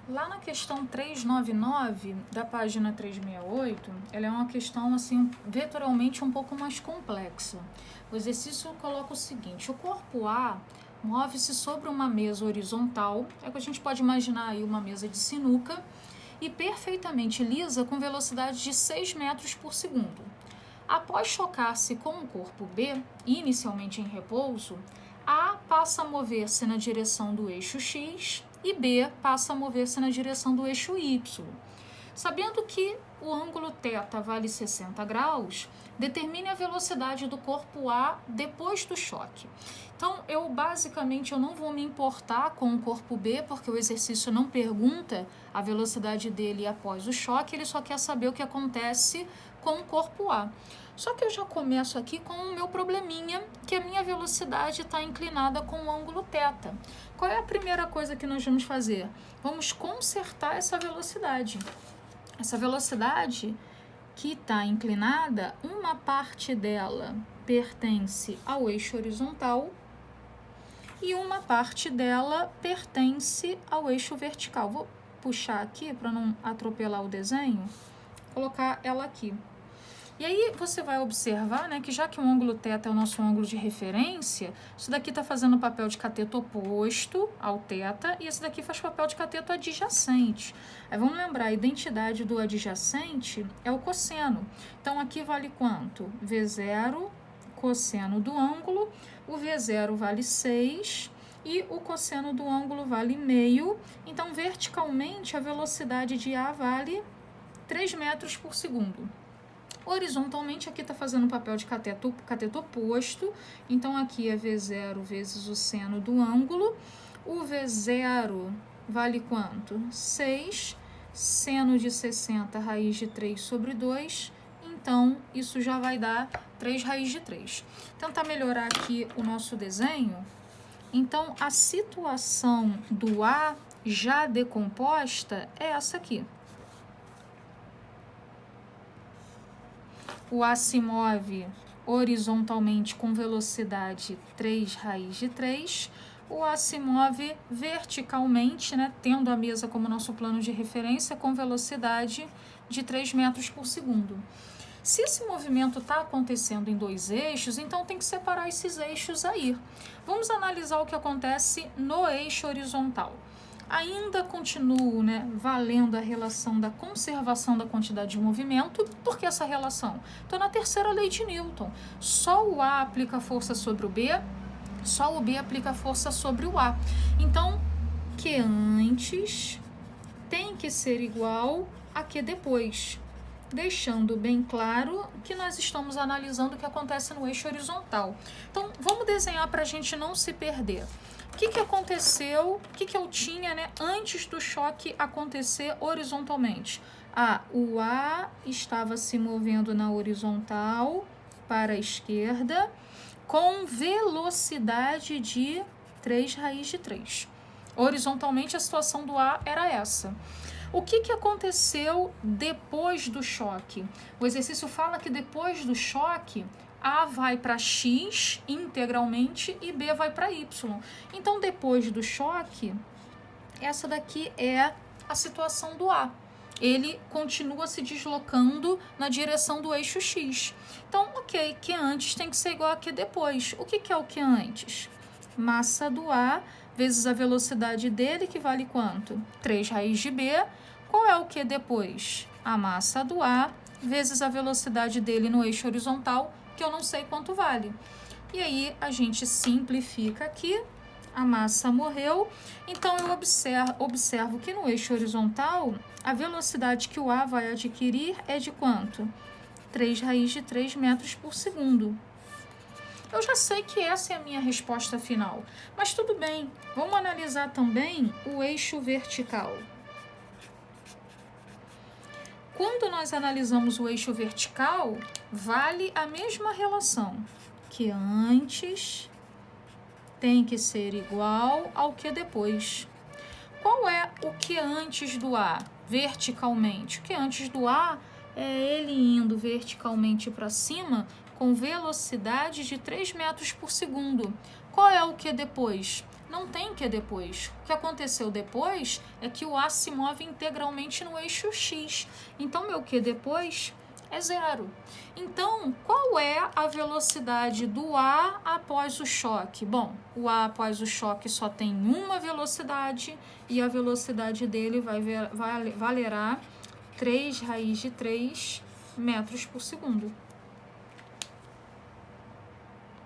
Lá na questão 399 da página 368, ela é uma questão assim vetorialmente um pouco mais complexa. O exercício coloca o seguinte: o corpo A move-se sobre uma mesa horizontal, é que a gente pode imaginar aí uma mesa de sinuca, e perfeitamente lisa com velocidade de 6 metros por segundo. Após chocar-se com o corpo B, inicialmente em repouso, A passa a mover-se na direção do eixo X e B passa a mover-se na direção do eixo Y. Sabendo que o ângulo θ vale 60 graus, determine a velocidade do corpo A depois do choque. Então, eu não vou me importar com o corpo B, porque o exercício não pergunta a velocidade dele após o choque, ele só quer saber o que acontece com o corpo A. Só que eu já começo aqui com o meu probleminha, que a minha velocidade está inclinada com o ângulo θ. Qual é a primeira coisa que nós vamos fazer? Vamos consertar essa velocidade. Essa velocidade que está inclinada, uma parte dela pertence ao eixo horizontal e uma parte dela pertence ao eixo vertical. Vou puxar aqui para não atropelar o desenho, colocar ela aqui. E aí você vai observar, né, que já que o ângulo θ é o nosso ângulo de referência, isso daqui está fazendo o papel de cateto oposto ao θ e esse daqui faz papel de cateto adjacente. Aí vamos lembrar, a identidade do adjacente é o cosseno. Então aqui vale quanto? V0, cosseno do ângulo, o V0 vale 6 e o cosseno do ângulo vale meio. Então verticalmente a velocidade de A vale 3 metros por segundo. Horizontalmente, aqui está fazendo o papel de cateto oposto, então aqui é V0 vezes o seno do ângulo. O V0 vale quanto? 6, seno de 60, raiz de 3 sobre 2, então isso já vai dar 3 raiz de 3. Tentar melhorar aqui o nosso desenho. Então, a situação do A já decomposta é essa aqui. O A se move horizontalmente com velocidade 3 raiz de 3. O A se move verticalmente, né, tendo a mesa como nosso plano de referência, com velocidade de 3 metros por segundo. Se esse movimento está acontecendo em dois eixos, então tem que separar esses eixos aí. Vamos analisar o que acontece no eixo horizontal. Ainda continuo, né, valendo a relação da conservação da quantidade de movimento. Por que essa relação? Estou na terceira lei de Newton. Só o A aplica força sobre o B, só o B aplica força sobre o A. Então, que antes tem que ser igual a que depois. Deixando bem claro que nós estamos analisando o que acontece no eixo horizontal. Então, vamos desenhar para a gente não se perder. O que aconteceu, o que eu tinha, né, antes do choque acontecer horizontalmente? O A estava se movendo na horizontal para a esquerda com velocidade de 3 raiz de 3. Horizontalmente, a situação do A era essa. O que aconteceu depois do choque? O exercício fala que depois do choque, A vai para X integralmente e B vai para Y. Então, depois do choque, essa daqui é a situação do A. Ele continua se deslocando na direção do eixo X. Então, ok, que antes tem que ser igual a que depois. O que é o que antes? Massa do A vezes a velocidade dele, que vale quanto? 3 raiz de B. Qual é o que depois? A massa do A vezes a velocidade dele no eixo horizontal, que eu não sei quanto vale. E aí a gente simplifica aqui, a massa morreu, então eu observo que no eixo horizontal, a velocidade que o A vai adquirir é de quanto? 3 raiz de 3 metros por segundo. Eu já sei que essa é a minha resposta final, mas tudo bem, vamos analisar também o eixo vertical. Quando nós analisamos o eixo vertical, vale a mesma relação, que antes tem que ser igual ao que depois. Qual é o que antes do A, verticalmente? O que antes do A é ele indo verticalmente para cima com velocidade de 3 metros por segundo. qual é o que depois? Não tem que depois. O que aconteceu depois é que o A se move integralmente no eixo X. Então, meu que depois é zero. Então, qual é a velocidade do A após o choque? Bom, o A após o choque só tem uma velocidade e a velocidade dele valerá 3 raiz de 3 metros por segundo.